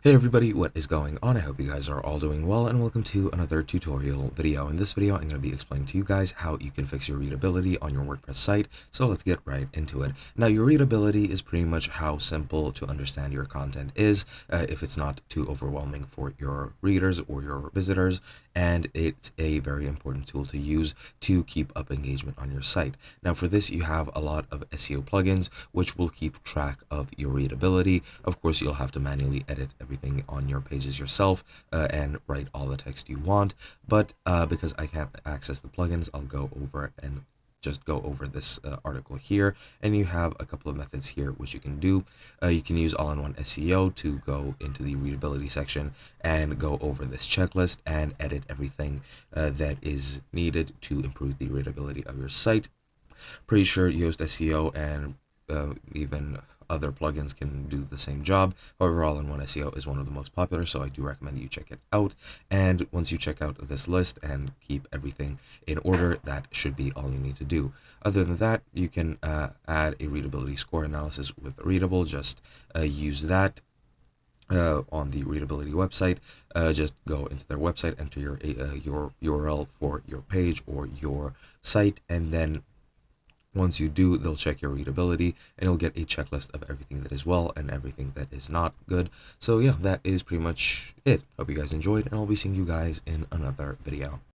Hey everybody, what is going on? I hope you guys are all doing well, and welcome to another tutorial video. In this video, I'm going to be explaining to you guys how you can fix your readability on your WordPress site. So let's get right into it. Now, your readability is pretty much how simple to understand your content is, if it's not too overwhelming for your readers or your visitors, and it's a very important tool to use to keep up engagement on your site. Now, for this, you have a lot of SEO plugins, which will keep track of your readability. Of course, you'll have to manually edit everything on your pages yourself and write all the text you want, but because I can't access the plugins, I'll go over and just go over this article here, and you have a couple of methods here which you can do. You can use all-in-one SEO to go into the readability section and go over this checklist and edit everything that is needed to improve the readability of your site. Pretty sure Yoast SEO and even other plugins can do the same job. However, all-in-one SEO is one of the most popular, so I do recommend you check it out. And once you check out this list and keep everything in order, that should be all you need to do. Other than that, you can add a readability score analysis with Readable. Just use that on the readability website. Just go into their website, enter your URL for your page or your site, and then once you do, they'll check your readability and you'll get a checklist of everything that is well and everything that is not good. So yeah, that is pretty much it. Hope you guys enjoyed, and I'll be seeing you guys in another video.